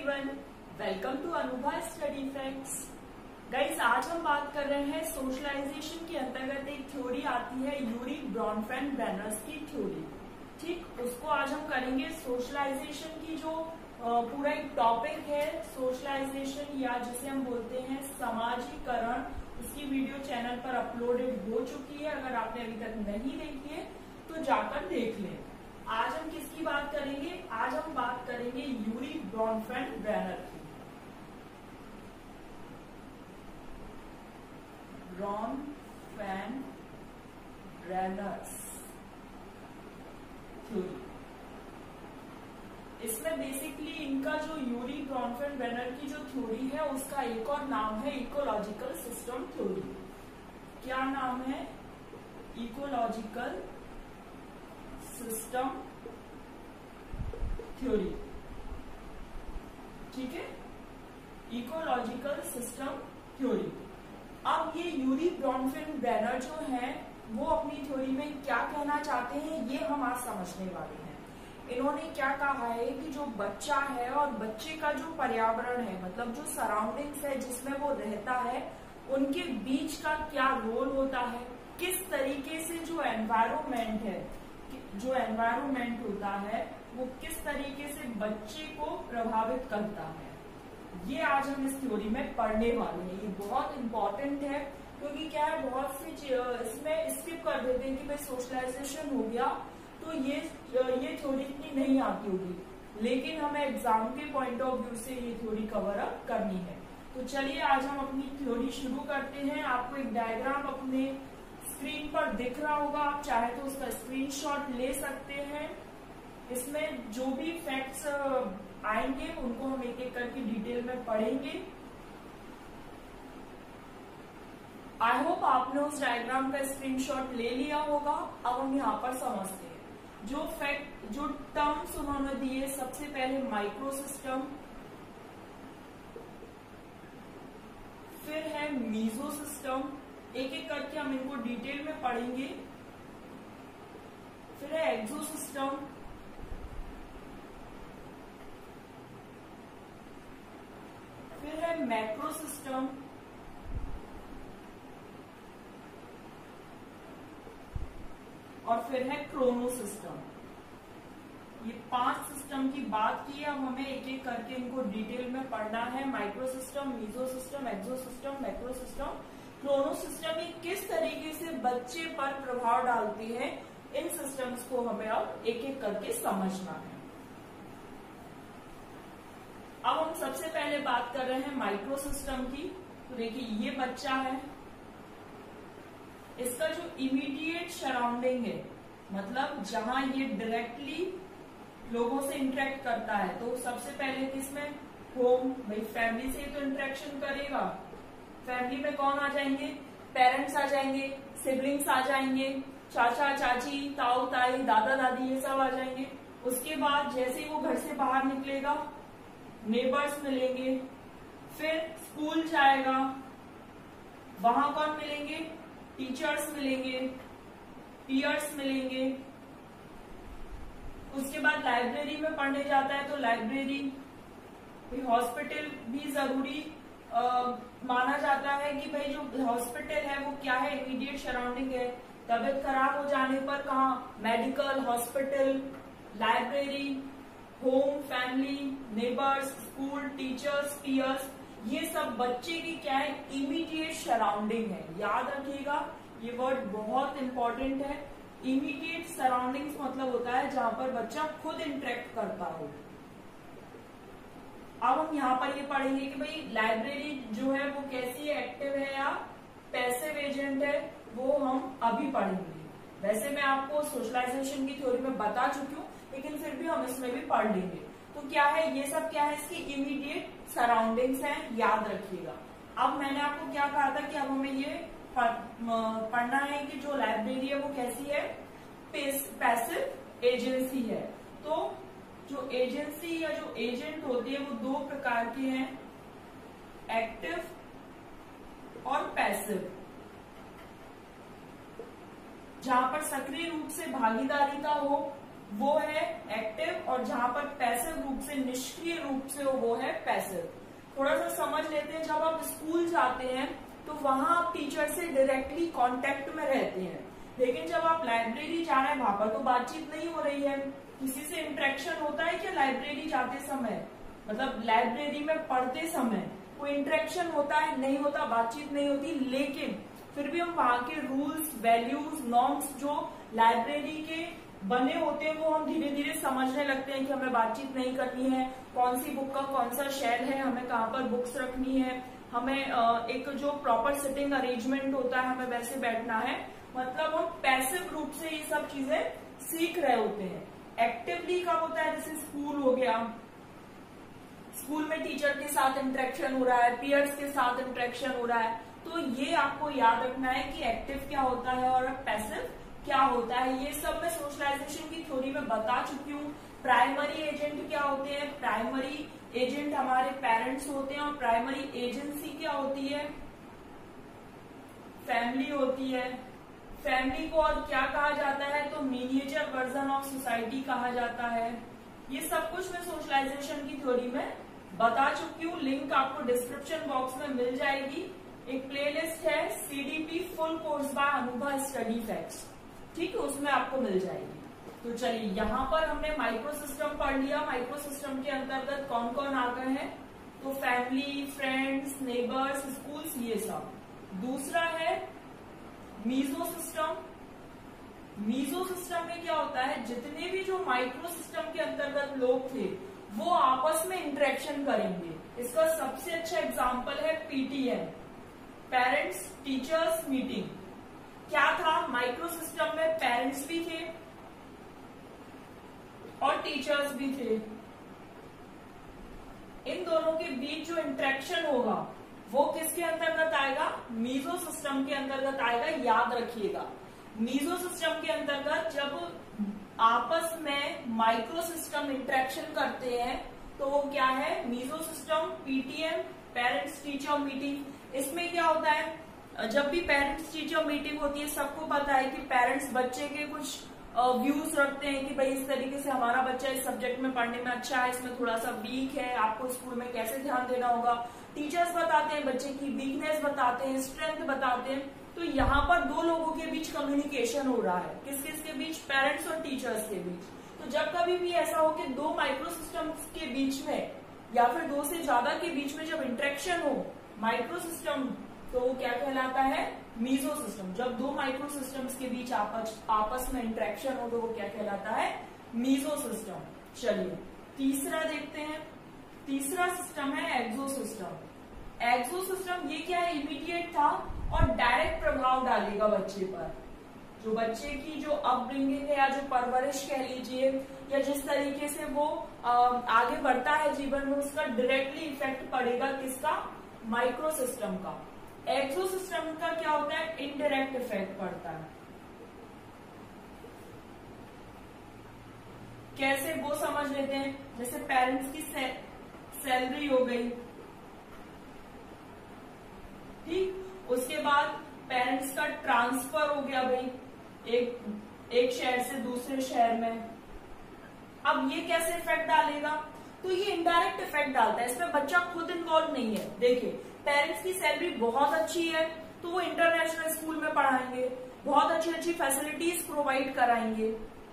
Everyone, welcome to Anubha study friends. Guys, आज हम बात कर रहे हैं सोशलाइजेशन के अंतर्गत एक थ्योरी आती है यूरी ब्रॉनफेन-ब्रेनर्स की थ्योरी। ठीक, उसको आज हम करेंगे। सोशलाइजेशन की जो पूरा एक टॉपिक है सोशलाइजेशन या जिसे हम बोलते हैं समाजीकरण, उसकी वीडियो चैनल पर अपलोडेड हो चुकी है। अगर आपने अभी तक नहीं देखी है तो जाकर देख लें। आज हम किसकी बात करेंगे? आज हम बात करेंगे यूरी ब्रॉनफेन-ब्रेनर की। ब्रॉनफेन-ब्रेनर्स थ्योरी। इसमें बेसिकली इनका जो यूरी ब्रॉनफेन-ब्रेनर की जो थ्योरी है उसका एक और नाम है इकोलॉजिकल सिस्टम थ्योरी। क्या नाम है? Ecological system theory. ठीक है, इकोलॉजिकल सिस्टम थ्योरी। अब ये यूरी ब्रॉनफेन-ब्रेनर जो है वो अपनी थ्योरी में क्या कहना चाहते हैं ये हम आज समझने वाले हैं। इन्होंने क्या कहा है कि जो बच्चा है और बच्चे का जो पर्यावरण है, मतलब जो सराउंडिंग्स है जिसमें वो रहता है, उनके बीच का क्या रोल होता है, किस तरीके से जो एनवायरमेंट है, जो एनवायरमेंट होता है वो किस तरीके से बच्चे को प्रभावित करता है, ये आज हम इस थ्योरी में पढ़ने वाले हैं। ये बहुत इंपॉर्टेंट है क्योंकि क्या है, बहुत सी इसमें स्किप कर देते हैं कि भाई सोशलाइजेशन हो गया तो ये थ्योरी इतनी नहीं आती होगी, लेकिन हमें एग्जाम के पॉइंट ऑफ व्यू से ये थ्योरी कवर अप करनी है। तो चलिए आज हम अपनी थ्योरी शुरू करते हैं। आपको एक डायग्राम अपने स्क्रीन पर दिख रहा होगा, आप चाहे तो उसका स्क्रीनशॉट ले सकते हैं। इसमें जो भी फैक्ट्स आएंगे उनको हम एक एक करके डिटेल में पढ़ेंगे। आई होप आपने उस डायग्राम का स्क्रीनशॉट ले लिया होगा। अब हम यहाँ पर समझते हैं जो फैक्ट, जो टर्म्स उन्होंने दिए। सबसे पहले माइक्रो सिस्टम, फिर है मीजो सिस्टम। एक एक करके हम इनको डिटेल में पढ़ेंगे। फिर है एक्सो सिस्टम, फिर है मैक्रो सिस्टम, और फिर है क्रोनो सिस्टम। ये 5 सिस्टम की बात की है। अब हमें एक एक करके इनको डिटेल में पढ़ना है। Micro system, meso system, exo system, macro system, chrono system. ये किस तरीके से बच्चे पर प्रभाव डालते हैं, इन सिस्टम्स को हमें अब एक एक करके समझना है। अब हम सबसे पहले बात कर रहे हैं माइक्रो सिस्टम की। तो देखिए, ये बच्चा है, इसका जो इमीडिएट सराउंडिंग है, मतलब जहां ये डायरेक्टली लोगों से इंटरेक्ट करता है, तो सबसे पहले किसमें? होम। भाई फैमिली से तो इंटरेक्शन करेगा। फैमिली में कौन आ जाएंगे? पेरेंट्स आ जाएंगे, सिबलिंग्स आ जाएंगे, चाचा चाची, ताऊ ताई, दादा दादी, ये सब आ जाएंगे। उसके बाद जैसे ही वो घर से बाहर निकलेगा, नेबर्स मिलेंगे। फिर स्कूल जाएगा, वहां कौन मिलेंगे? टीचर्स मिलेंगे, पीयर्स मिलेंगे। उसके बाद लाइब्रेरी में पढ़ने जाता है तो लाइब्रेरी, हॉस्पिटल भी जरूरी माना जाता है कि भाई जो हॉस्पिटल है वो क्या है? इमीडिएट सराउंडिंग है। तबीयत खराब हो जाने पर कहाँ? Medical, hospital, library, home, family, neighbours, school, teachers, peers, ये सब बच्चे की क्या है? इमीडिएट सराउंडिंग है। याद रखिएगा, ये वर्ड बहुत इंपॉर्टेंट है। इमीडिएट सराउंडिंग्स मतलब होता है जहां पर बच्चा खुद इंटरेक्ट करता हो। अब हम यहाँ पर ये पढ़ेंगे कि भाई लाइब्रेरी जो है वो कैसी है, एक्टिव है या पैसिव एजेंट है, वो हम अभी पढ़ेंगे। वैसे मैं आपको सोशलाइजेशन की थ्योरी में बता चुकी हूँ, लेकिन फिर भी हम इसमें भी पढ़ लेंगे। तो क्या है, ये सब क्या है? इसकी इमीडिएट सराउंडिंग्स हैं, याद रखिएगा। अब मैंने आपको क्या कहा था कि अब हमें ये पढ़ना है कि जो लाइब्रेरी है वो कैसी है? पैसिव एजेंसी है। तो जो एजेंसी या जो एजेंट होती है वो 2 प्रकार के हैं, एक्टिव और पैसिव। जहां पर सक्रिय रूप से भागीदारी का हो वो है एक्टिव, और जहां पर पैसिव रूप से, निष्क्रिय रूप रूप से हो वो है पैसिव। थोड़ा सा समझ लेते हैं, जब आप स्कूल जाते हैं तो वहां आप टीचर से डायरेक्टली कांटेक्ट में रहते हैं, लेकिन जब आप लाइब्रेरी जा रहे हैं वहां पर तो बातचीत नहीं हो रही है। किसी से इंटरेक्शन होता है क्या लाइब्रेरी जाते समय, मतलब लाइब्रेरी में पढ़ते समय कोई इंटरेक्शन होता है? नहीं होता, बातचीत नहीं होती। लेकिन फिर भी हम वहां के रूल्स, वैल्यूज, नॉर्म्स जो लाइब्रेरी के बने होते हैं वो हम धीरे धीरे समझने लगते हैं कि हमें बातचीत नहीं करनी है, कौन सी बुक का कौन सा शेल्फ है, हमें कहाँ पर बुक्स रखनी है, हमें एक जो प्रॉपर सिटिंग अरेंजमेंट होता है हमें वैसे बैठना है। मतलब हम पैसिव रूप से ये सब चीजें सीख रहे होते हैं। एक्टिवली कब होता है? जैसे स्कूल हो गया, स्कूल में टीचर के साथ इंटरेक्शन हो रहा है, पीयर्स के साथ इंटरेक्शन हो रहा है, तो ये आपको याद रखना है कि एक्टिव क्या होता है और पैसिव क्या होता है। ये सब मैं सोशलाइजेशन की थ्योरी में बता चुकी हूँ। प्राइमरी एजेंट क्या होते हैं? प्राइमरी एजेंट हमारे पेरेंट्स होते हैं, और प्राइमरी एजेंसी क्या होती है? फैमिली होती है। फैमिली को और क्या कहा जाता है? तो मिनिएचर वर्जन ऑफ सोसाइटी कहा जाता है। ये सब कुछ मैं सोशलाइजेशन की थ्योरी में बता चुकी हूँ। लिंक आपको डिस्क्रिप्शन बॉक्स में मिल जाएगी। एक प्लेलिस्ट है CDP full course by Anubha study facts, ठीक है, उसमें आपको मिल जाएगी। तो चलिए, यहाँ पर हमने माइक्रो सिस्टम पढ़ लिया। माइक्रो सिस्टम के अंतर्गत कौन कौन आ गए हैं? तो फैमिली, फ्रेंड्स, नेबर्स, स्कूल्स, ये सब। दूसरा है मीजो सिस्टम। मीजो सिस्टम में क्या होता है? जितने भी जो माइक्रो सिस्टम के अंतर्गत लोग थे वो आपस में इंटरेक्शन करेंगे। इसका सबसे अच्छा एग्जाम्पल है PTM, पेरेंट्स टीचर्स मीटिंग। क्या था? माइक्रो सिस्टम में पेरेंट्स भी थे और टीचर्स भी थे। इन दोनों के बीच जो इंटरेक्शन होगा वो किसके अंतर्गत आएगा? मीजो सिस्टम के अंतर्गत आएगा। याद रखिएगा, मीजो सिस्टम के अंतर्गत जब आपस में माइक्रो सिस्टम इंटरेक्शन करते हैं तो वो क्या है? Meso system, PTM, parents teacher meeting. इसमें क्या होता है? जब भी पेरेंट्स टीचर मीटिंग होती है, सबको पता है कि पेरेंट्स बच्चे के कुछ व्यूज रखते हैं कि भाई इस तरीके से हमारा बच्चा इस सब्जेक्ट में पढ़ने में अच्छा है, इसमें थोड़ा सा वीक है, आपको स्कूल में कैसे ध्यान देना होगा। टीचर्स बताते हैं, बच्चे की वीकनेस बताते हैं, स्ट्रेंथ बताते हैं। तो यहाँ पर दो लोगों के बीच कम्युनिकेशन हो रहा है। किस किस के बीच? पेरेंट्स और टीचर्स के बीच। तो जब कभी भी ऐसा हो कि दो माइक्रो सिस्टम्स के बीच में या फिर दो से ज्यादा के बीच में जब इंटरेक्शन हो माइक्रो सिस्टम, तो वो क्या कहलाता है? Meso system. जब दो माइक्रो सिस्टम्स के बीच आपस में इंटरेक्शन हो तो वो क्या कहलाता है? Meso system. चलिए तीसरा देखते हैं। तीसरा सिस्टम है एक्सो सिस्टम। एक्सो सिस्टम ये क्या है? इमीडिएट था और डायरेक्ट प्रभाव डालेगा बच्चे पर। जो बच्चे की जो अपब्रिंगिंग है या जो परवरिश कह लीजिए, या जिस तरीके से वो आगे बढ़ता है जीवन में, उसका डायरेक्टली इफेक्ट पड़ेगा किसका? माइक्रो सिस्टम का। एक्सो सिस्टम का क्या होता है? इनडायरेक्ट इफेक्ट पड़ता है। कैसे? वो समझ लेते हैं। जैसे पेरेंट्स की सैलरी हो गई, ठीक, उसके बाद पेरेंट्स का ट्रांसफर हो गया भाई एक शहर से दूसरे शहर में। अब ये कैसे इफेक्ट डालेगा? तो ये इनडायरेक्ट इफेक्ट डालता है, इसमें बच्चा खुद इन्वॉल्व नहीं है। देखिए, पेरेंट्स की सैलरी बहुत अच्छी है तो वो इंटरनेशनल स्कूल में पढ़ाएंगे, बहुत अच्छी अच्छी फैसिलिटीज प्रोवाइड कराएंगे,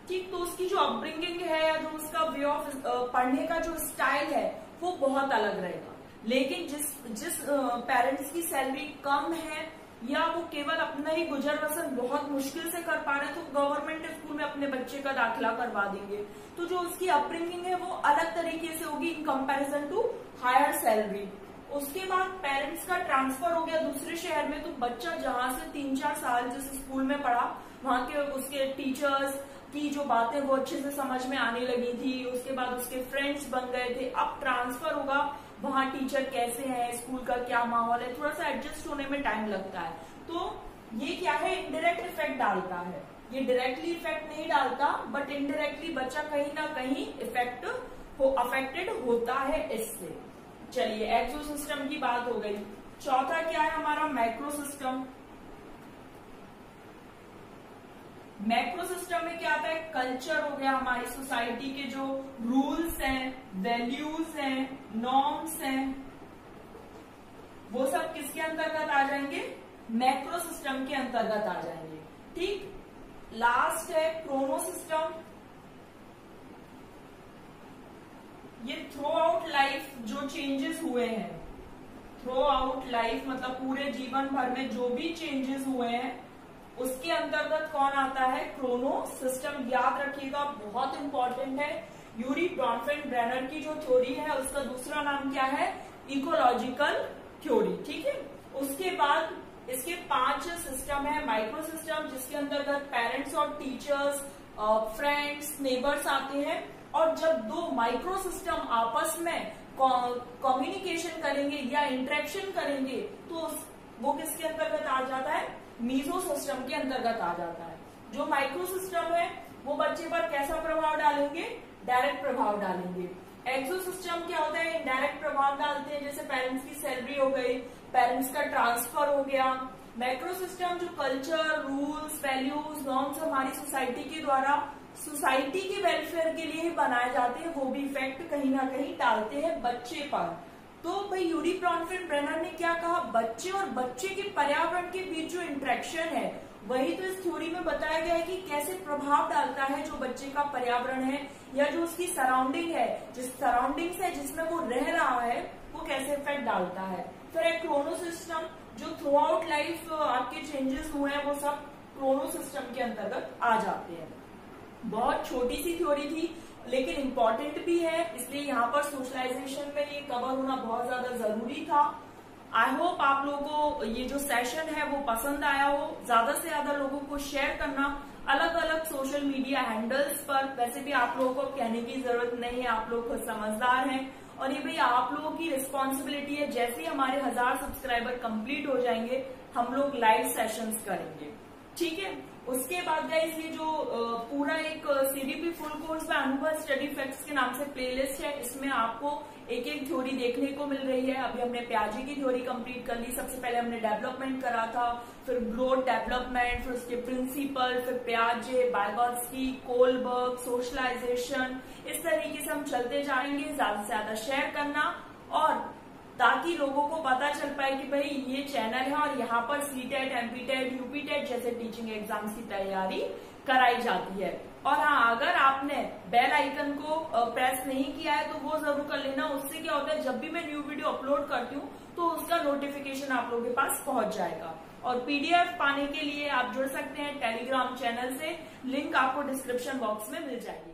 ठीक। तो उसकी जो अपब्रिंगिंग है या जो उसका वे ऑफ पढ़ने का जो स्टाइल है वो बहुत अलग रहेगा। लेकिन जिस पेरेंट्स की सैलरी कम है या वो केवल अपना ही गुजर बसर बहुत मुश्किल से कर पा रहे हैं, तो गवर्नमेंट स्कूल में अपने बच्चे का दाखिला करवा देंगे। तो जो उसकी अपब्रिंगिंग है वो अलग तरीके से होगी in comparison to higher salary. उसके बाद पेरेंट्स का ट्रांसफर हो गया दूसरे शहर में, तो बच्चा जहां से 3-4 साल जिस स्कूल में पढ़ा वहां के उसके टीचर्स की जो बातें वो अच्छे से समझ में आने लगी थी, उसके बाद उसके फ्रेंड्स बन गए थे। अब ट्रांसफर होगा, वहां टीचर कैसे हैं, स्कूल का क्या माहौल है, थोड़ा सा एडजस्ट होने में टाइम लगता है। तो ये क्या है? इनडायरेक्ट इफेक्ट डालता है। ये डायरेक्टली इफेक्ट नहीं डालता, बट इनडायरेक्टली बच्चा कहीं ना कहीं अफेक्टेड होता है इससे। चलिए, एक्सो सिस्टम की बात हो गई। चौथा क्या है हमारा? Macro system. मैक्रो सिस्टम में क्या आता है, कल्चर हो गया, हमारी सोसाइटी के जो रूल्स हैं, वैल्यूज हैं, नॉर्म्स हैं, वो सब किसके अंतर्गत आ जाएंगे, मैक्रो सिस्टम के अंतर्गत आ जाएंगे। ठीक, लास्ट है क्रोनो सिस्टम। ये थ्रू आउट लाइफ जो चेंजेस हुए हैं, थ्रू आउट लाइफ मतलब पूरे जीवन भर में जो भी चेंजेस हुए हैं उसके अंतर्गत कौन आता है, क्रोनो सिस्टम। याद रखिएगा, बहुत इंपॉर्टेंट है। यूरी ब्रॉनफेन-ब्रेनर की जो थ्योरी है उसका दूसरा नाम क्या है, इकोलॉजिकल थ्योरी। ठीक है, उसके बाद इसके 5 सिस्टम है। माइक्रो सिस्टम जिसके अंतर्गत पेरेंट्स और टीचर्स, फ्रेंड्स, नेबर्स आते हैं। और जब दो माइक्रो सिस्टम आपस में कम्युनिकेशन करेंगे या इंटरेक्शन करेंगे तो वो किसके अंतर्गत आ जाता है, मीजो सिस्टम के अंतर्गत आ जाता है। जो माइक्रो सिस्टम है वो बच्चे पर कैसा प्रभाव डालेंगे, डायरेक्ट प्रभाव डालेंगे। एक्सो सिस्टम क्या होता है, इनडायरेक्ट प्रभाव डालते हैं, जैसे पेरेंट्स की सैलरी हो गई, पेरेंट्स का ट्रांसफर हो गया। मैक्रो सिस्टम जो कल्चर, रूल्स, वैल्यूज, नॉर्म्स हमारी सोसाइटी के द्वारा सोसाइटी के वेलफेयर के लिए ही बनाए जाते हैं, वो भी इफेक्ट कहीं ना कहीं डालते हैं बच्चे पर। तो भाई यूरी ब्रॉनफेन-ब्रेनर ने क्या कहा, बच्चे और बच्चे के पर्यावरण के बीच जो इंटरेक्शन है वही तो इस थ्योरी में बताया गया है कि कैसे प्रभाव डालता है जो बच्चे का पर्यावरण है या जो उसकी सराउंडिंग है, जिस सराउंडिंग से जिसमें वो रह रहा है वो कैसे इफेक्ट डालता है। फिर एक क्रोनो सिस्टम जो थ्रू आउट लाइफ आपके चेंजेस हुए हैं वो सब क्रोनो सिस्टम के अंतर्गत आ जाते हैं। बहुत छोटी सी थ्योरी थी लेकिन इम्पोर्टेंट भी है, इसलिए यहाँ पर सोशलाइजेशन में ये कवर होना बहुत ज्यादा जरूरी था। आई होप आप लोगों को ये जो सेशन है वो पसंद आया हो। ज्यादा से ज्यादा लोगों को शेयर करना अलग अलग सोशल मीडिया हैंडल्स पर। वैसे भी आप लोगों को कहने की जरूरत नहीं है, आप लोग खुद समझदार हैं और ये भी आप लोगों की रिस्पॉन्सिबिलिटी है। जैसे ही हमारे 1000 सब्सक्राइबर कंप्लीट हो जाएंगे हम लोग लाइव सेशंस करेंगे। ठीक है, उसके बाद गाइस ये जो पूरा एक सीडीपी फुल कोर्स में अनुभव स्टडी फैक्ट्स के नाम से प्लेलिस्ट है, इसमें आपको एक एक थ्योरी देखने को मिल रही है। अभी हमने पियाजे की थ्योरी कंप्लीट कर ली। सबसे पहले हमने डेवलपमेंट करा था, फिर ग्रोथ डेवलपमेंट, फिर उसके प्रिंसिपल, फिर पियाजे, वाइगोत्स्की, कोलबर्ग, सोशलाइजेशन। इस तरीके से हम चलते जाएंगे। ज्यादा से ज्यादा शेयर करना और ताकि लोगों को पता चल पाए कि भाई ये चैनल है और यहाँ पर सीटेट, एमपीटेट, यूपीटेट जैसे टीचिंग एग्जाम्स की तैयारी कराई जाती है। और हाँ, अगर आपने बेल आइकन को प्रेस नहीं किया है तो वो जरूर कर लेना। उससे क्या होता है, जब भी मैं न्यू वीडियो अपलोड करती हूँ तो उसका नोटिफिकेशन आप लोगों के पास पहुंच जाएगा। और पीडीएफ पाने के लिए आप जुड़ सकते हैं टेलीग्राम चैनल से, लिंक आपको डिस्क्रिप्शन बॉक्स में मिल जाएगी।